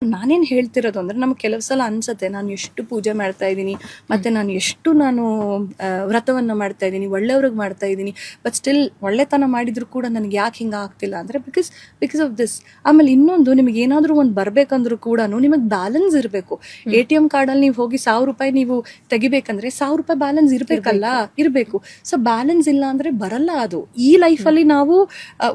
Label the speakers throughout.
Speaker 1: ನಾನೇನು ಹೇಳ್ತಿರೋದು ಅಂದರೆ ನಮ್ಗೆ ಕೆಲವು ಸಲ ಅನ್ಸುತ್ತೆ ನಾನು ಎಷ್ಟು ಪೂಜೆ ಮಾಡ್ತಾ ಇದ್ದೀನಿ ಮತ್ತು ನಾನು ವ್ರತವನ್ನು ಮಾಡ್ತಾ ಇದ್ದೀನಿ, ಒಳ್ಳೆಯವ್ರಿಗೆ ಮಾಡ್ತಾ ಇದ್ದೀನಿ, ಬಟ್ ಸ್ಟಿಲ್ ಒಳ್ಳೆತನ ಮಾಡಿದ್ರು ಕೂಡ ನನಗೆ ಯಾಕೆ ಹಿಂಗೆ ಆಗ್ತಿಲ್ಲ ಅಂದರೆ ಬಿಕಾಸ್ ಆಫ್ ದಿಸ್. ಆಮೇಲೆ ಇನ್ನೊಂದು, ನಿಮಗೆ ಏನಾದರೂ ಒಂದು ಬರಬೇಕಂದ್ರೂ ಕೂಡ ನಿಮಗೆ ಬ್ಯಾಲೆನ್ಸ್ ಇರಬೇಕು. ATM ಕಾರ್ಡಲ್ಲಿ ನೀವು ಹೋಗಿ ₹1,000 ನೀವು ತೆಗಿಬೇಕಂದ್ರೆ ₹1,000 ಬ್ಯಾಲೆನ್ಸ್ ಇರಬೇಕು. ಸೊ ಬ್ಯಾಲೆನ್ಸ್ ಇಲ್ಲ ಅಂದರೆ ಬರಲ್ಲ ಅದು. ಈ ಲೈಫಲ್ಲಿ ನಾವು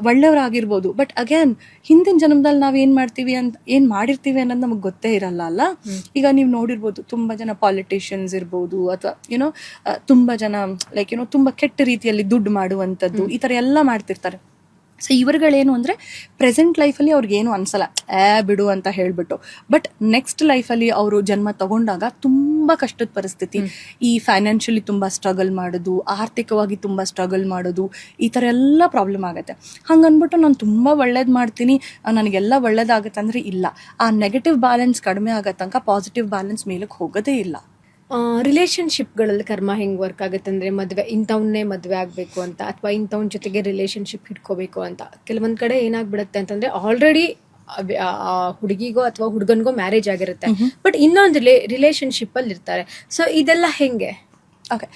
Speaker 1: ಒಳ್ಳೆಯವರಾಗಿರ್ಬೋದು, ಬಟ್ ಅಗೇನ್ ಹಿಂದಿನ ಜನ್ಮದಲ್ಲಿ ನಾವು ಏನು ಮಾಡ್ತೀವಿ ಅಂತ ಏನು ಮಾಡಿರ್ತೀವಿ ಅನ್ನೋದು ನಮಗೆ ಗೊತ್ತೇ ಇರಲ್ಲ ಅಲ್ಲ. ಈಗ ನೀವು ನೋಡಿರ್ಬೋದು, ತುಂಬಾ ಜನ ಪಾಲಿಟಿಷಿಯನ್ಸ್ ಇರ್ಬೋದು, ಅಥವಾ ತುಂಬಾ ಜನ ತುಂಬಾ ಕೆಟ್ಟ ರೀತಿಯಲ್ಲಿ ದುಡ್ಡು ಮಾಡುವಂಥದ್ದು, ಈ ಥರ ಎಲ್ಲ ಮಾಡ್ತಿರ್ತಾರೆ. ಸೊ ಇವರುಗಳೇನು ಅಂದರೆ ಪ್ರೆಸೆಂಟ್ ಲೈಫಲ್ಲಿ ಅವ್ರಿಗೇನು ಅನ್ಸಲ್ಲ, ಬಿಡು ಅಂತ ಹೇಳ್ಬಿಟ್ಟು. ಬಟ್ ನೆಕ್ಸ್ಟ್ ಲೈಫಲ್ಲಿ ಅವರು ಜನ್ಮ ತಗೊಂಡಾಗ ತುಂಬ ಕಷ್ಟದ ಪರಿಸ್ಥಿತಿ, ಈ ಫೈನಾನ್ಷಿಯಲಿ ತುಂಬ ಸ್ಟ್ರಗಲ್ ಮಾಡೋದು, ಆರ್ಥಿಕವಾಗಿ ತುಂಬ ಸ್ಟ್ರಗಲ್ ಮಾಡೋದು, ಈ ಥರ ಎಲ್ಲ ಪ್ರಾಬ್ಲಮ್ ಆಗುತ್ತೆ. ಹಂಗನ್ಬಿಟ್ಟು ನಾನು ತುಂಬ ಒಳ್ಳೇದು ಮಾಡ್ತೀನಿ, ನನಗೆಲ್ಲ ಒಳ್ಳೇದಾಗುತ್ತೆ ಅಂದರೆ ಇಲ್ಲ. ಆ ನೆಗೆಟಿವ್ ಬ್ಯಾಲೆನ್ಸ್ ಕಡಿಮೆ ಆಗೋ ತನಕ ಪಾಸಿಟಿವ್ ಬ್ಯಾಲೆನ್ಸ್ ಮೇಲಕ್ಕೆ ಹೋಗೋದೇ ಇಲ್ಲ.
Speaker 2: ರಿಲೇಷನ್ಶಿಪ್ಗಳಲ್ಲಿ ಕರ್ಮ ಹೆಂಗೆ ವರ್ಕ್ ಆಗುತ್ತೆ ಅಂದರೆ, ಇಂಥವನ್ನೇ ಮದುವೆ ಆಗಬೇಕು ಅಂತ, ಅಥವಾ ಇಂಥವ್ನ ಜೊತೆಗೆ ರಿಲೇಷನ್ಶಿಪ್ ಇಟ್ಕೋಬೇಕು ಅಂತ. ಕೆಲವೊಂದು ಕಡೆ ಏನಾಗ್ಬಿಡುತ್ತೆ ಅಂತಂದರೆ, ಆಲ್ರೆಡಿ ಹುಡುಗಿಗೋ ಅಥವಾ ಹುಡುಗನಿಗೋ ಮ್ಯಾರೇಜ್ ಆಗಿರುತ್ತೆ, ಬಟ್ ಇನ್ನೊಂದು ರಿಲೇಷನ್ಶಿಪ್ಪಲ್ಲಿ ಇರ್ತಾರೆ. ಸೊ ಇದೆಲ್ಲ ಹೆಂಗೆ?
Speaker 1: ಓಕೆ,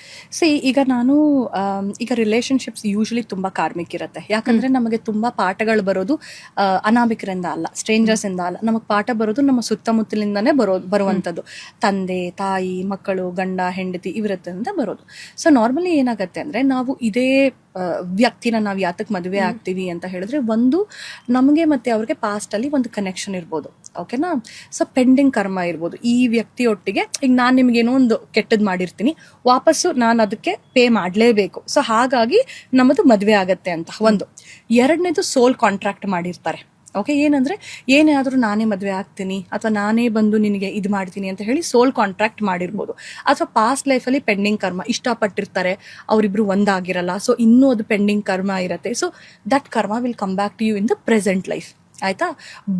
Speaker 1: ಈಗ ಈಗ ರಿಲೇಷನ್ಶಿಪ್ಸ್ ಯೂಶ್ವಲಿ ತುಂಬ ಕಾರ್ಮಿಕ್ ಇರುತ್ತೆ. ಯಾಕಂದರೆ ನಮಗೆ ತುಂಬ ಪಾಠಗಳು ಬರೋದು ಅನಾಮಿಕರಿಂದ ಅಲ್ಲ, ಸ್ಟ್ರೇಂಜರ್ಸಿಂದ ಅಲ್ಲ. ನಮಗೆ ಪಾಠ ಬರೋದು ನಮ್ಮ ಸುತ್ತಮುತ್ತಲಿಂದನೇ ಬರುವಂಥದ್ದು. ತಂದೆ, ತಾಯಿ, ಮಕ್ಕಳು, ಗಂಡ, ಹೆಂಡತಿ ಇವರತ್ತಿಂದ ಬರೋದು. ಸೊ ನಾರ್ಮಲಿ ಏನಾಗುತ್ತೆ ಅಂದರೆ, ನಾವು ಇದೇ ವ್ಯಕ್ತಿನ ನಾವು ಯಾತಕ್ಕೆ ಮದುವೆ ಆಗ್ತೀವಿ ಅಂತ ಹೇಳಿದ್ರೆ, ಒಂದು ನಮಗೆ ಮತ್ತು ಅವ್ರಿಗೆ ಪಾಸ್ಟಲ್ಲಿ ಒಂದು ಕನೆಕ್ಷನ್ ಇರ್ಬೋದು, ಓಕೆನಾ. ಸೊ ಪೆಂಡಿಂಗ್ ಕರ್ಮ ಇರ್ಬೋದು. ಈ ವ್ಯಕ್ತಿಯೊಟ್ಟಿಗೆ ಈಗ ನಾನು ನಿಮಗೇನೋ ಒಂದು ಕೆಟ್ಟದ್ದು ಮಾಡಿರ್ತೀನಿ, ವಾಪಸ್ಸು ನಾನು ಅದಕ್ಕೆ ಪೇ ಮಾಡಲೇಬೇಕು. ಸೊ ಹಾಗಾಗಿ ನಮ್ಮದು ಮದುವೆ ಆಗತ್ತೆ ಅಂತ ಒಂದು. ಎರಡನೇದು ಸೋಲ್ ಕಾಂಟ್ರಾಕ್ಟ್ ಮಾಡಿರ್ತಾರೆ. ಓಕೆ, ಏನಂದರೆ ಏನೇ ಆದರೂ ನಾನೇ ಮದುವೆ ಆಗ್ತೀನಿ ಅಥವಾ ನಾನೇ ಬಂದು ನಿನಗೆ ಇದು ಮಾಡ್ತೀನಿ ಅಂತ ಹೇಳಿ ಸೋಲ್ ಕಾಂಟ್ರಾಕ್ಟ್ ಮಾಡಿರ್ಬೋದು. ಅಥವಾ ಪಾಸ್ಟ್ ಲೈಫಲ್ಲಿ ಪೆಂಡಿಂಗ್ ಕರ್ಮ, ಇಷ್ಟಪಟ್ಟಿರ್ತಾರೆ, ಅವರಿಬ್ರು ಒಂದಾಗಿರಲ್ಲ, ಸೊ ಇನ್ನೂ ಅದು ಪೆಂಡಿಂಗ್ ಕರ್ಮ ಇರುತ್ತೆ. So that karma will come back to you in the present life, ಆಯ್ತಾ.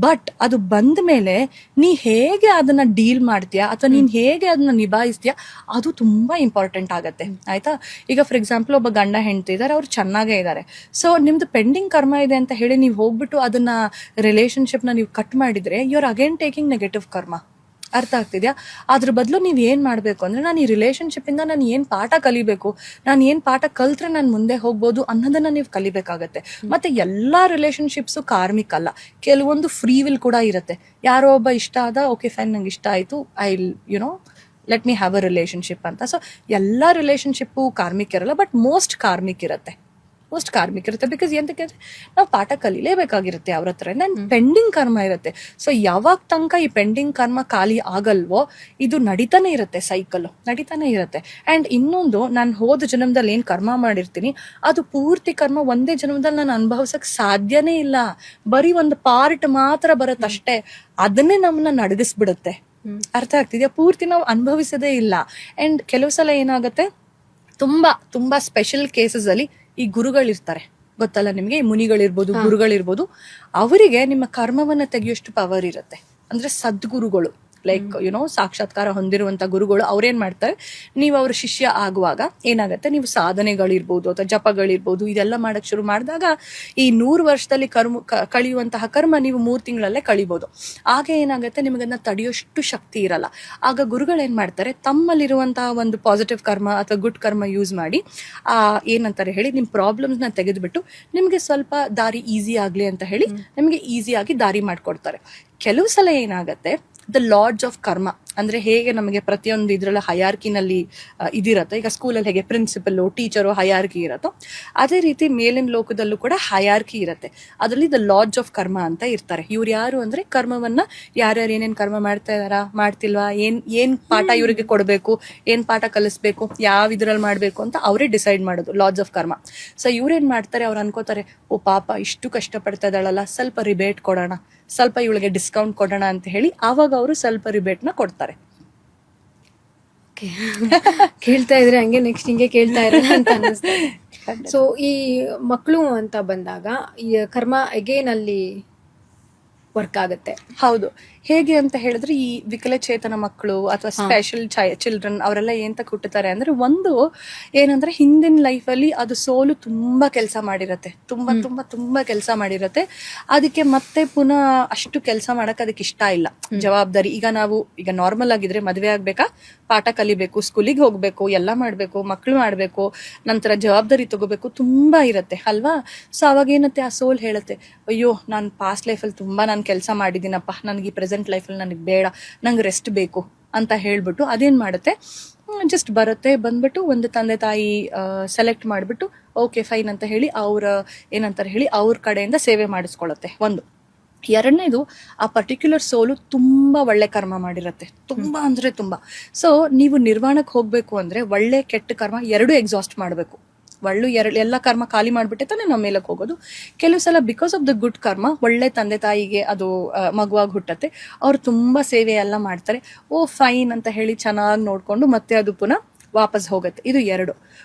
Speaker 1: ಬಟ್ ಅದು ಬಂದ ಮೇಲೆ ನೀ ಹೇಗೆ ಅದನ್ನ ಡೀಲ್ ಮಾಡ್ತೀಯಾ ಅಥವಾ ನೀನು ಹೇಗೆ ಅದನ್ನ ನಿಭಾಯಿಸ್ತೀಯಾ, ಅದು ತುಂಬಾ ಇಂಪಾರ್ಟೆಂಟ್ ಆಗುತ್ತೆ, ಆಯ್ತಾ. ಈಗ ಫಾರ್ ಎಕ್ಸಾಂಪಲ್ ಒಬ್ಬ ಗಂಡ ಹೆಂಡತಿ ಇದ್ದಾರೆ, ಅವ್ರು ಚೆನ್ನಾಗೇ ಇದ್ದಾರೆ. ಸೊ ನಿಮ್ದು ಪೆಂಡಿಂಗ್ ಕರ್ಮ ಇದೆ ಅಂತ ಹೇಳಿ ನೀವು ಹೋಗ್ಬಿಟ್ಟು ಅದನ್ನ ರಿಲೇಶನ್ಶಿಪ್ನ ನೀವು ಕಟ್ ಮಾಡಿದ್ರೆ, you are again taking negative karma. ಅರ್ಥ ಆಗ್ತಿದ್ಯಾ? ಅದ್ರ ಬದಲು ನೀವು ಏನು ಮಾಡಬೇಕು ಅಂದರೆ, ನಾನು ಈ ರಿಲೇಷನ್ಶಿಪ್ಪಿಂದ ನಾನು ಏನು ಪಾಠ ಕಲಿಬೇಕು, ನಾನು ಏನು ಪಾಠ ಕಲ್ತ್ರೆ ನಾನು ಮುಂದೆ ಹೋಗ್ಬೋದು ಅನ್ನೋದನ್ನು ನೀವು ಕಲಿಬೇಕಾಗತ್ತೆ. ಮತ್ತು ಎಲ್ಲ ರಿಲೇಷನ್ಶಿಪ್ಸು ಕಾರ್ಮಿಕ್ ಅಲ್ಲ, ಕೆಲವೊಂದು ಫ್ರೀ ವಿಲ್ ಕೂಡ ಇರುತ್ತೆ. ಯಾರೋ ಒಬ್ಬ ಇಷ್ಟ ಆದ, ಓಕೆ ಫೈನ್, ನಂಗೆ ಇಷ್ಟ ಆಯಿತು, I let me have a relationship ಅಂತ. ಸೊ ಎಲ್ಲ ರಿಲೇಷನ್ಶಿಪ್ಪು ಕಾರ್ಮಿಕ್ ಇರಲ್ಲ, ಬಟ್ ಮೋಸ್ಟ್ ಕಾರ್ಮಿಕ್ ಇರುತ್ತೆ. ಬಿಕಾಸ್ ಎಂತಕ್ಕೆ ಅಂದರೆ ನಾವು ಪಾಠ ಕಲಿಲೇಬೇಕಾಗಿರುತ್ತೆ ಅವ್ರ ಹತ್ರ. ಪೆಂಡಿಂಗ್ ಕರ್ಮ ಇರುತ್ತೆ. ಸೊ ಯಾವಾಗ ತನಕ ಈ ಪೆಂಡಿಂಗ್ ಕರ್ಮ ಖಾಲಿ ಆಗಲ್ವೋ, ಇದು ನಡೀತಾನೆ ಇರುತ್ತೆ, ಸೈಕಲ್ ನಡೀತಾನೆ ಇರುತ್ತೆ. ಆ್ಯಂಡ್ ಇನ್ನೊಂದು, ನಾನು ಹೋದ ಜನ್ಮದಲ್ಲಿ ಏನು ಕರ್ಮ ಮಾಡಿರ್ತೀನಿ, ಅದು ಪೂರ್ತಿ ಕರ್ಮ ಒಂದೇ ಜನ್ಮದಲ್ಲಿ ನಾನು ಅನುಭವಿಸಕ್ಕೆ ಸಾಧ್ಯನೇ ಇಲ್ಲ. ಬರೀ ಒಂದು ಪಾರ್ಟ್ ಮಾತ್ರ ಬರುತ್ತಷ್ಟೇ, ಅದನ್ನೇ ನಮ್ಮನ್ನ ನಡಗಿಸ್ಬಿಡುತ್ತೆ. ಅರ್ಥ ಆಗ್ತಿದ್ಯಾ? ಪೂರ್ತಿ ನಾವು ಅನುಭವಿಸೋದೇ ಇಲ್ಲ. ಆ್ಯಂಡ್ ಕೆಲವು ಸಲ ಏನಾಗುತ್ತೆ, ತುಂಬ ಸ್ಪೆಷಲ್ ಕೇಸಸಲ್ಲಿ ಈ ಗುರುಗಳಿರ್ತಾರೆ, ಗೊತ್ತಲ್ಲ ನಿಮಗೆ, ಈ ಮುನಿಗಳಿರ್ಬೋದು, ಗುರುಗಳಿರ್ಬೋದು, ಅವರಿಗೆ ನಿಮ್ಮ ಕರ್ಮವನ್ನು ತೆಗೆಯೋಷ್ಟು ಪವರ್ ಇರುತ್ತೆ. ಅಂದರೆ ಸದ್ಗುರುಗಳು, ಲೈಕ್ ಸಾಕ್ಷಾತ್ಕಾರ ಹೊಂದಿರುವಂಥ ಗುರುಗಳು, ಅವ್ರೇನು ಮಾಡ್ತಾರೆ, ನೀವು ಅವ್ರ ಶಿಷ್ಯ ಆಗುವಾಗ ಏನಾಗುತ್ತೆ, ನೀವು ಸಾಧನೆಗಳಿರ್ಬೋದು ಅಥವಾ ಜಪಗಳಿರ್ಬೋದು, ಇದೆಲ್ಲ ಮಾಡಕ್ಕೆ ಶುರು ಮಾಡಿದಾಗ ಈ 100 ವರ್ಷದಲ್ಲಿ ಕಳೆಯುವಂತಹ ಕರ್ಮ ನೀವು 3 ತಿಂಗಳಲ್ಲೇ ಕಳಿಬೋದು. ಆಗ ಏನಾಗುತ್ತೆ, ನಿಮಗನ್ನ ತಡೆಯೋಷ್ಟು ಶಕ್ತಿ ಇರಲ್ಲ. ಆಗ ಗುರುಗಳು ಏನು ಮಾಡ್ತಾರೆ, ತಮ್ಮಲ್ಲಿರುವಂತಹ ಒಂದು ಪಾಸಿಟಿವ್ ಕರ್ಮ ಅಥವಾ ಗುಡ್ ಕರ್ಮ ಯೂಸ್ ಮಾಡಿ ಏನಂತಾರೆ ಹೇಳಿ, ನಿಮ್ಮ ಪ್ರಾಬ್ಲಮ್ಸ್ನ ತೆಗೆದುಬಿಟ್ಟು ನಿಮಗೆ ಸ್ವಲ್ಪ ದಾರಿ ಈಸಿ ಆಗಲಿ ಅಂತ ಹೇಳಿ ನಿಮಗೆ ಈಸಿಯಾಗಿ ದಾರಿ ಮಾಡಿಕೊಡ್ತಾರೆ. ಕೆಲವು ಸಲ ಏನಾಗುತ್ತೆ, ದ ಲಾರ್ಡ್ಸ್ ಆಫ್ ಕರ್ಮ ಅಂದರೆ ಹೇಗೆ ನಮಗೆ ಪ್ರತಿಯೊಂದು ಇದರಲ್ಲಿ ಹಯಾರ್ಕಿನಲ್ಲಿ ಇದಿರುತ್ತೆ. ಈಗ ಸ್ಕೂಲಲ್ಲಿ ಹೇಗೆ ಪ್ರಿನ್ಸಿಪಲ್ಲು, ಟೀಚರು ಹಯಾರ್ಕಿ ಇರುತ್ತೋ, ಅದೇ ರೀತಿ ಮೇಲಿನ ಲೋಕದಲ್ಲೂ ಕೂಡ ಹಯಾರ್ಕಿ ಇರುತ್ತೆ. ಅದರಲ್ಲಿ ದ ಲಾರ್ಡ್ಸ್ ಆಫ್ ಕರ್ಮ ಅಂತ ಇರ್ತಾರೆ. ಇವ್ರು ಯಾರು ಅಂದರೆ, ಕರ್ಮವನ್ನು ಯಾರ್ಯಾರು ಏನೇನು ಕರ್ಮ ಮಾಡ್ತಾ ಇದ್ದಾರಾ, ಮಾಡ್ತಿಲ್ವಾ, ಏನು ಪಾಠ ಇವರಿಗೆ ಕೊಡಬೇಕು, ಏನು ಪಾಠ ಕಲಿಸ್ಬೇಕು, ಯಾವ ಇದರಲ್ಲಿ ಮಾಡಬೇಕು ಅಂತ ಅವರೇ ಡಿಸೈಡ್ ಮಾಡೋದು, ಲಾರ್ಡ್ಸ್ ಆಫ್ ಕರ್ಮ. ಸೊ ಇವ್ರೇನು ಮಾಡ್ತಾರೆ, ಅವ್ರು ಅನ್ಕೋತಾರೆ, ಓ ಪಾಪ ಇಷ್ಟು ಕಷ್ಟಪಡ್ತಾ ಇದ್ದಾಳಲ್ಲ, ಸ್ವಲ್ಪ ರಿಬೇಟ್ ಕೊಡೋಣ, ಸ್ವಲ್ಪ ಇವಳಿಗೆ ಡಿಸ್ಕೌಂಟ್ ಕೊಡೋಣ ಅಂತ ಹೇಳಿ ಆವಾಗ ಅವರು ಸ್ವಲ್ಪ ರಿಬೇಟ್ನ ಕೊಡ್ತಾರೆ.
Speaker 2: ಕೇಳ್ತಾ ಇದ್ರೆ ಹಂಗೆ ನೆಕ್ಸ್ಟ್ ಹಿಂಗೆ ಕೇಳ್ತಾ ಇರೋಣ ಅಂತ ಅನ್ನಿಸ್ತಾರೆ. ಸೊ ಈ ಮಕ್ಕಳು ಅಂತ ಬಂದಾಗ ಈ ಕರ್ಮ ಅಗೇನ್ ಅಲ್ಲಿ ವರ್ಕ್ ಆಗುತ್ತೆ.
Speaker 1: ಹೌದು, ಹೇಗೆ ಅಂತ ಹೇಳಿದ್ರೆ ಈ ವಿಕಲಚೇತನ ಮಕ್ಕಳು ಅಥವಾ ಸ್ಪೆಷಲ್ ಚಿಲ್ಡ್ರನ್ ಅವರೆಲ್ಲ ಏಂತ ಹುಟ್ಟುತ್ತಾರೆ ಅಂದ್ರೆ ಒಂದು ಏನಂದ್ರೆ ಹಿಂದಿನ ಲೈಫಲ್ಲಿ ಅದು ಸೋಲು ತುಂಬಾ ಕೆಲಸ ಮಾಡಿರತ್ತೆ, ತುಂಬಾ ತುಂಬಾ ತುಂಬಾ ಕೆಲಸ ಮಾಡಿರತ್ತೆ. ಅದಕ್ಕೆ ಮತ್ತೆ ಪುನಃ ಅಷ್ಟು ಕೆಲಸ ಮಾಡಕ್ ಅದಕ್ಕೆ ಇಷ್ಟ ಇಲ್ಲ. ಜವಾಬ್ದಾರಿ ಈಗ ನಾರ್ಮಲ್ ಆಗಿದ್ರೆ ಮದ್ವೆ ಆಗ್ಬೇಕಾ, ಪಾಠ ಕಲಿಬೇಕು, ಸ್ಕೂಲಿಗೆ ಹೋಗ್ಬೇಕು, ಎಲ್ಲ ಮಾಡ್ಬೇಕು, ಮಕ್ಳು ಮಾಡ್ಬೇಕು, ನಂತರ ಜವಾಬ್ದಾರಿ ತಗೋಬೇಕು, ತುಂಬಾ ಇರತ್ತೆ ಅಲ್ವಾ. ಸೊ ಅವಾಗ ಏನತ್ತೆ, ಆ ಸೋಲ್ ಹೇಳುತ್ತೆ, ಅಯ್ಯೋ ನಾನು ಪಾಸ್ಟ್ ಲೈಫಲ್ಲಿ ತುಂಬಾ ನಾನು ಕೆಲಸ ಮಾಡಿದ್ದೀನಪ್ಪ, ನನಗೆ ಈ ಪ್ರೆಸೆಂಟ್ ಲೈಫಲ್ಲಿ ನನಗೆ ಬೇಡ, ನಂಗೆ ರೆಸ್ಟ್ ಬೇಕು ಅಂತ ಹೇಳ್ಬಿಟ್ಟು ಅದೇನ್ ಮಾಡುತ್ತೆ, ಜಸ್ಟ್ ಬರುತ್ತೆ, ಬಂದ್ಬಿಟ್ಟು ಒಂದು ತಂದೆ ತಾಯಿ ಸೆಲೆಕ್ಟ್ ಮಾಡಿಬಿಟ್ಟು ಓಕೆ ಫೈನ್ ಅಂತ ಹೇಳಿ ಅವ್ರ ಕಡೆಯಿಂದ ಸೇವೆ ಮಾಡಿಸ್ಕೊಳ್ಳುತ್ತೆ. ಒಂದು ಎರಡನೇದು, ಆ ಪರ್ಟಿಕ್ಯುಲರ್ ಸೋಲು ತುಂಬಾ ಒಳ್ಳೆ ಕರ್ಮ ಮಾಡಿರತ್ತೆ, ತುಂಬಾ ಅಂದ್ರೆ ತುಂಬಾ. ಸೊ ನೀವು ನಿರ್ವಾಣಕ್ಕೆ ಹೋಗ್ಬೇಕು ಅಂದ್ರೆ ಒಳ್ಳೆ ಕೆಟ್ಟ ಕರ್ಮ ಎರಡೂ ಎಕ್ಸಾಸ್ಟ್ ಮಾಡಬೇಕು. ಎಲ್ಲ ಕರ್ಮ ಖಾಲಿ ಮಾಡ್ಬಿಟ್ಟೆ ತಾನೇ ನಾವು ಮೇಲಕ್ಕೆ ಹೋಗೋದು. ಕೆಲವು ಸಲ ಬಿಕಾಸ್ ಆಫ್ ದ ಗುಡ್ ಕರ್ಮ ಒಳ್ಳೆ ತಂದೆ ತಾಯಿಗೆ ಅದು ಮಗುವಾಗಿ ಹುಟ್ಟತ್ತೆ, ಅವ್ರು ತುಂಬಾ ಸೇವೆ ಎಲ್ಲ ಮಾಡ್ತಾರೆ, ಓ ಫೈನ್ ಅಂತ ಹೇಳಿ ಚೆನ್ನಾಗಿ ನೋಡ್ಕೊಂಡು ಮತ್ತೆ ಅದು ಪುನಃ ವಾಪಸ್ ಹೋಗುತ್ತೆ. ಇದು ಎರಡು.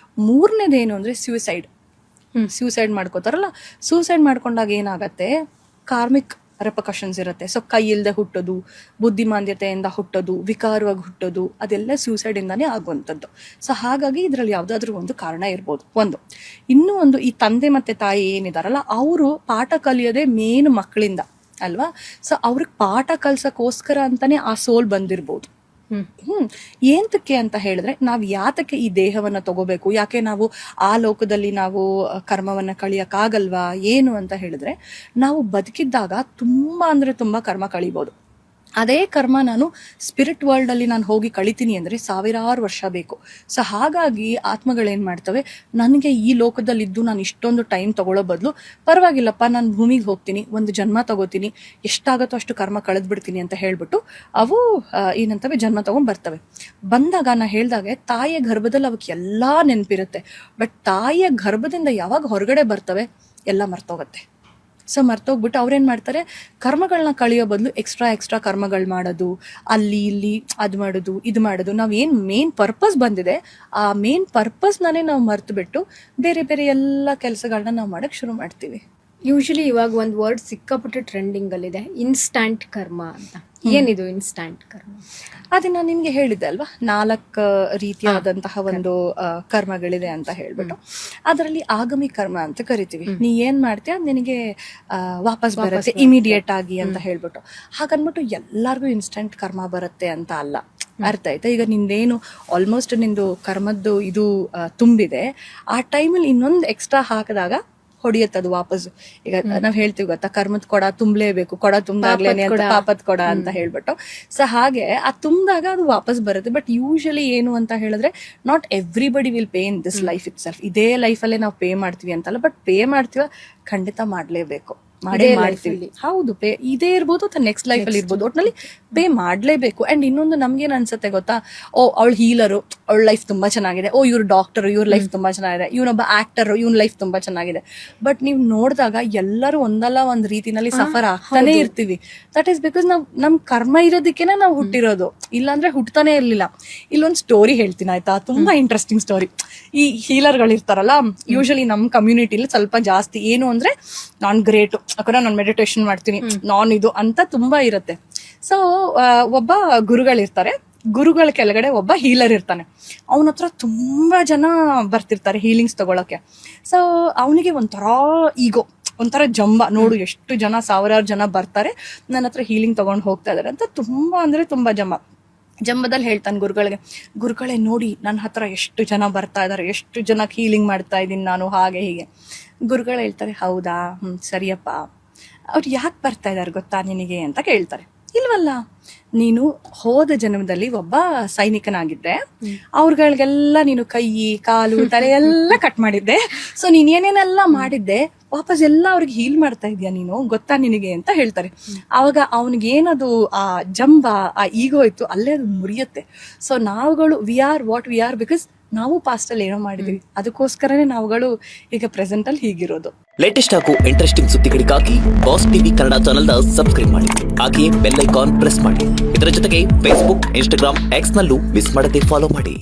Speaker 1: ಮೂರನೇದೇನು ಅಂದ್ರೆ ಸ್ಯೂಸೈಡ್ ಮಾಡ್ಕೋತಾರಲ್ಲ. ಸೂಸೈಡ್ ಮಾಡ್ಕೊಂಡಾಗ ಏನಾಗತ್ತೆ, ಕಾರ್ಮಿಕ್ ರೆಪಕಷನ್ಸ್ ಇರುತ್ತೆ. ಸೊ ಕೈ ಇಲ್ಲದೆ ಹುಟ್ಟೋದು, ಬುದ್ಧಿಮಾಂದ್ಯತೆಯಿಂದ ಹುಟ್ಟೋದು, ವಿಕಾರವಾಗಿ ಹುಟ್ಟೋದು, ಅದೆಲ್ಲ ಸೂಸೈಡ್ ಇಂದಾನೇ ಆಗುವಂಥದ್ದು. ಸೊ ಹಾಗಾಗಿ ಇದ್ರಲ್ಲಿ ಯಾವ್ದಾದ್ರು ಒಂದು ಕಾರಣ ಇರ್ಬೋದು. ಇನ್ನೂ ಒಂದು, ಈ ತಂದೆ ಮತ್ತೆ ತಾಯಿ ಏನಿದಾರಲ್ಲ, ಅವರು ಪಾಠ ಕಲಿಯೋದೇ ಮೇನ್ ಮಕ್ಕಳಿಂದ ಅಲ್ವಾ. ಸೊ ಅವ್ರಿಗೆ ಪಾಠ ಕಲ್ಸಕ್ಕೋಸ್ಕರ ಅಂತಾನೆ ಆ ಸೋಲ್ ಬಂದಿರ್ಬೋದು. ಏಂತಕ್ಕೆ ಅಂತ ಹೇಳಿದ್ರೆ, ನಾವ್ ಯಾತಕ್ಕೆ ಈ ದೇಹವನ್ನ ತಗೋಬೇಕು, ಯಾಕೆ ನಾವು ಆ ಲೋಕದಲ್ಲಿ ನಾವು ಕರ್ಮವನ್ನ ಕಳಿಯಕ್ಕಾಗಲ್ವಾ ಏನು ಅಂತ ಹೇಳಿದ್ರೆ, ನಾವು ಬದುಕಿದ್ದಾಗ ತುಂಬಾ ಅಂದ್ರೆ ತುಂಬಾ ಕರ್ಮ ಕಳಿಬಹುದು. ಅದೇ ಕರ್ಮ ನಾನು ಸ್ಪಿರಿಟ್ ವರ್ಲ್ಡ್ ಅಲ್ಲಿ ನಾನು ಹೋಗಿ ಕಳಿತೀನಿ ಅಂದ್ರೆ ಸಾವಿರಾರು ವರ್ಷ ಬೇಕು. ಸೊ ಹಾಗಾಗಿ ಆತ್ಮಗಳೇನ್ ಮಾಡ್ತವೆ, ನನಗೆ ಈ ಲೋಕದಲ್ಲಿದ್ದು ನಾನು ಇಷ್ಟೊಂದು ಟೈಮ್ ತಗೊಳ್ಳೋ ಬದಲು ಪರವಾಗಿಲ್ಲಪ್ಪ, ನಾನು ಭೂಮಿಗೆ ಹೋಗ್ತೀನಿ, ಒಂದು ಜನ್ಮ ತಗೋತೀನಿ, ಎಷ್ಟಾಗತ್ತೋ ಅಷ್ಟು ಕರ್ಮ ಕಳೆದ್ ಬಿಡ್ತೀನಿ ಅಂತ ಹೇಳ್ಬಿಟ್ಟು ಅವು ಏನಂತವೆ ಜನ್ಮ ತಗೊಂಡ್ ಬರ್ತವೆ. ಬಂದಾಗ ನಾ ಹೇಳ್ದಾಗೆ ತಾಯಿಯ ಗರ್ಭದಲ್ಲಿ ಅವಕ್ಕೆ ಎಲ್ಲಾ ನೆನಪಿರುತ್ತೆ. ಬಟ್ ತಾಯಿಯ ಗರ್ಭದಿಂದ ಯಾವಾಗ ಹೊರಗಡೆ ಬರ್ತವೆ ಎಲ್ಲ ಮರ್ತೋಗತ್ತೆ. ಸೊ ಮರ್ತೋಗ್ಬಿಟ್ಟು ಅವ್ರೇನ್ ಮಾಡ್ತಾರೆ, ಕರ್ಮಗಳನ್ನ ಕಳಿಯೋ ಬದಲು ಎಕ್ಸ್ಟ್ರಾ ಕರ್ಮಗಳು ಮಾಡೋದು, ಅಲ್ಲಿ ಇಲ್ಲಿ ಅದು ಮಾಡೋದು ಇದು ಮಾಡೋದು. ನಾವೇನ್ ಮೇನ್ ಪರ್ಪಸ್ ಬಂದಿದೆ ಆ ಮೇನ್ ಪರ್ಪಸ್ನೇ ನಾವು ಮರ್ತು ಬಿಟ್ಟು ಬೇರೆ ಬೇರೆ ಎಲ್ಲ ಕೆಲಸಗಳನ್ನ ನಾವು ಮಾಡಕ್ ಶುರು ಮಾಡ್ತೀವಿ.
Speaker 2: ಯೂಶಲಿ ಇವಾಗ ಒಂದು ವರ್ಡ್ ಸಿಕ್ಕಾಪಟ್ಟೆ ಟ್ರೆಂಡಿಂಗ್ ಅಲ್ಲಿದೆ, ಇನ್ಸ್ಟ್ಯಾಂಟ್ ಕರ್ಮ ಅಂತ. ಏನಿದು ಇನ್ಸ್ಟ್ಯಾಂಟ್ ಕರ್ಮ?
Speaker 1: ಅದೇ ನಾನು ನಿಮ್ಗೆ ಹೇಳಿದ್ದೆ ಅಲ್ವಾ, 4 ರೀತಿಯಾದಂತಹ ಒಂದು ಕರ್ಮಗಳಿದೆ ಅಂತ ಹೇಳ್ಬಿಟ್ಟು. ಅದರಲ್ಲಿ ಆಗಮಿ ಕರ್ಮ ಅಂತ ಕರಿತೀವಿ. ನೀ ಏನ್ ಮಾಡ್ತೀಯ ನಿನಗೆ ವಾಪಸ್ ಬರುತ್ತೆ ಇಮಿಡಿಯೇಟ್ ಆಗಿ ಅಂತ ಹೇಳ್ಬಿಟ್ಟು. ಹಾಗನ್ಬಿಟ್ಟು ಎಲ್ಲಾರ್ಗು ಇನ್ಸ್ಟೆಂಟ್ ಕರ್ಮ ಬರುತ್ತೆ ಅಂತ ಅಲ್ಲ. ಅರ್ಥ ಆಯ್ತಾ? ಈಗ ನಿಂದೇನು ಆಲ್ಮೋಸ್ಟ್ ನಿಂದು ಕರ್ಮದ್ದು ಇದು ತುಂಬಿದೆ, ಆ ಟೈಮಲ್ಲಿ ಇನ್ನೊಂದು ಎಕ್ಸ್ಟ್ರಾ ಹಾಕಿದಾಗ ಹೊಡಿಯತ್ತದು ವಾಪಸ್. ಈಗ ನಾವ್ ಹೇಳ್ತೀವಿ ಗೊತ್ತಾ, ಕರ್ಮದ ಕೊಡ ತುಂಬಲೇಬೇಕು, ಕೊಡ ತುಂಬಾಗ್ಲೇನೆ ಅಂತ, ಪಾಪದ ಕೊಡ ಅಂತ ಹೇಳ್ಬಿಟ್ಟು. ಸೊ ಹಾಗೆ ಆ ತುಂಬಿದಾಗ ಅದು ವಾಪಸ್ ಬರುತ್ತೆ. ಬಟ್ ಯೂಶಲಿ ಏನು ಅಂತ ಹೇಳಿದ್ರೆ, not everybody will pay in this life it self. ಇದೇ ಲೈಫಲ್ಲೇ ನಾವು ಪೇ ಮಾಡ್ತೀವಿ ಅಂತಲ್ಲ, ಬಟ್ ಪೇ ಮಾಡ್ತೀವ ಖಂಡಿತ ಮಾಡ್ಲೇಬೇಕು, ಮಾಡೇ ಮಾಡ್ತೀವಿ. ಹೌದು, ಪೇ ಇದೇ ಇರ್ಬೋದು ಅಥವಾ ನೆಕ್ಸ್ಟ್ ಲೈಫ್ ಅಲ್ಲಿ ಇರ್ಬೋದು, ಒಟ್ನಲ್ಲಿ ಪೇ ಮಾಡ್ಲೇಬೇಕು. ಅಂಡ್ ಇನ್ನೊಂದು ನಮ್ಗೇನ್ ಅನ್ಸುತ್ತೆ ಗೊತ್ತಾ, ಓ ಅವಳು ಹೀಲರು, ಅವಳ ಲೈಫ್ ತುಂಬಾ ಚೆನ್ನಾಗಿದೆ, ಓ ಇವ್ರು ಡಾಕ್ಟರ್, ಇವ್ರ ಲೈಫ್ ತುಂಬಾ ಚೆನ್ನಾಗಿದೆ, ಇವನೊಬ್ಬ ಆಕ್ಟರ್, ಇವನ್ ಲೈಫ್ ತುಂಬಾ ಚೆನ್ನಾಗಿದೆ. ಬಟ್ ನೀವ್ ನೋಡಿದಾಗ ಎಲ್ಲರೂ ಒಂದಲ್ಲ ಒಂದ್ ರೀತಿನಲ್ಲಿ ಸಫರ್ ಆಗ್ತಾನೆ ಇರ್ತೀವಿ. ದಟ್ ಈಸ್ ಬಿಕಾಸ್ ನಮ್ ಕರ್ಮ ಇರೋದಕ್ಕೇನೆ ನಾವು ಹುಟ್ಟಿರೋದು, ಇಲ್ಲಾಂದ್ರೆ ಹುಟ್ಟತಾನೆ ಇರ್ಲಿಲ್ಲ. ಇಲ್ಲೊಂದ್ ಸ್ಟೋರಿ ಹೇಳ್ತೀನಿ ಆಯ್ತಾ, ತುಂಬಾ ಇಂಟ್ರೆಸ್ಟಿಂಗ್ ಸ್ಟೋರಿ. ಈ ಹೀಲರ್ಗಳು ಇರ್ತಾರಲ್ಲ, ಯೂಶಲಿ ನಮ್ ಕಮ್ಯುನಿಟಿಲಿ ಸ್ವಲ್ಪ ಜಾಸ್ತಿ ಏನು ಅಂದ್ರೆ, ನಾನ್ ಗ್ರೇಟ್, ಯಾಕಂದ್ರೆ ನಾನು ಮೆಡಿಟೇಷನ್ ಮಾಡ್ತೀನಿ, ನಾನ್ ಇದು ಅಂತ ತುಂಬಾ ಇರುತ್ತೆ. ಸೊ ಒಬ್ಬ ಗುರುಗಳಿರ್ತಾರೆ, ಗುರುಗಳ ಕೆಳಗಡೆ ಒಬ್ಬ ಹೀಲರ್ ಇರ್ತಾನೆ. ಅವನ ಹತ್ರ ತುಂಬಾ ಜನ ಬರ್ತಿರ್ತಾರೆ ಹೀಲಿಂಗ್ಸ್ ತಗೊಳಕ್ಕೆ. ಸೊ ಅವನಿಗೆ ಒಂಥರ ಜಂಬ, ನೋಡು ಎಷ್ಟು ಜನ, ಸಾವಿರಾರು ಜನ ಬರ್ತಾರೆ ನನ್ನ ಹತ್ರ ಹೀಲಿಂಗ್ ತಗೊಂಡು ಹೋಗ್ತಾ ಇದಾರೆ ಅಂತ ತುಂಬಾ ಅಂದ್ರೆ ತುಂಬಾ ಜಂಬದಲ್ಲಿ ಹೇಳ್ತಾನೆ ಗುರುಗಳೇ ನೋಡಿ ನನ್ನ ಹತ್ರ ಎಷ್ಟು ಜನ ಬರ್ತಾ ಇದಾರೆ, ಎಷ್ಟು ಜನಕ್ಕೆ ಹೀಲಿಂಗ್ ಮಾಡ್ತಾ ಇದ್ದೀನಿ ನಾನು, ಹಾಗೆ ಹೀಗೆ. ಗುರುಗಳು ಹೇಳ್ತಾರೆ, ಹೌದಾ, ಸರಿಯಪ್ಪ. ಅವ್ರು ಯಾಕೆ ಬರ್ತಾ ಇದಾರೆ ಗೊತ್ತಾ ನಿನಗೆ ಅಂತ ಕೇಳ್ತಾರೆ. ಇಲ್ವಲ್ಲ, ನೀನು ಹೋದ ಜನ್ಮದಲ್ಲಿ ಒಬ್ಬ ಸೈನಿಕನಾಗಿದ್ದೆ, ಅವ್ರಗಳಿಗೆಲ್ಲ ನೀನು ಕೈ ಕಾಲು ತಲೆ ಎಲ್ಲ ಕಟ್ ಮಾಡಿದ್ದೆ. ಸೊ ನೀನ್ ಏನೇನೆಲ್ಲ ಮಾಡಿದ್ದೆ ವಾಪಸ್ ಎಲ್ಲ ಅವ್ರಿಗೆ ಹೀಲ್ ಮಾಡ್ತಾ ಇದೀಯ ನೀನು, ಗೊತ್ತಾ ನಿನಗೆ ಅಂತ ಹೇಳ್ತಾರೆ. ಆವಾಗ ಅವನಿಗೇನದು ಆ ಜಂಬ, ಆ ಈಗೋ ಇತ್ತು, ಅಲ್ಲೇ ಅದು ಮುರಿಯುತ್ತೆ. ಸೊ ನಾವುಗಳು we are what we are because ನಾವು ಪಾಸ್ಟ್ ಅಲ್ಲಿ ಏನೋ ಮಾಡಿದೀವಿ, ಅದಕ್ಕೋಸ್ಕರನೇ ನಾವುಗಳು ಈಗ ಪ್ರೆಸೆಂಟ್ ಅಲ್ಲಿ ಹೀಗಿರೋದು.
Speaker 3: ಲೇಟೆಸ್ಟ್ ಹಾಗೂ ಇಂಟ್ರೆಸ್ಟಿಂಗ್ ಸುದ್ದಿಗಳಿಗಾಗಿ boss TV Kannada channel subscribe ಮಾಡಿ, ಹಾಗೆಯೇ ಬೆಲ್ ಐಕಾನ್ ಪ್ರೆಸ್ ಮಾಡಿ. ಇದರ ಜೊತೆಗೆ ಫೇಸ್ಬುಕ್, ಇನ್ಸ್ಟಾಗ್ರಾಮ್, ಎಕ್ಸ್ ನಲ್ಲೂ ಮಿಸ್ ಮಾಡದೆ ಫಾಲೋ ಮಾಡಿ.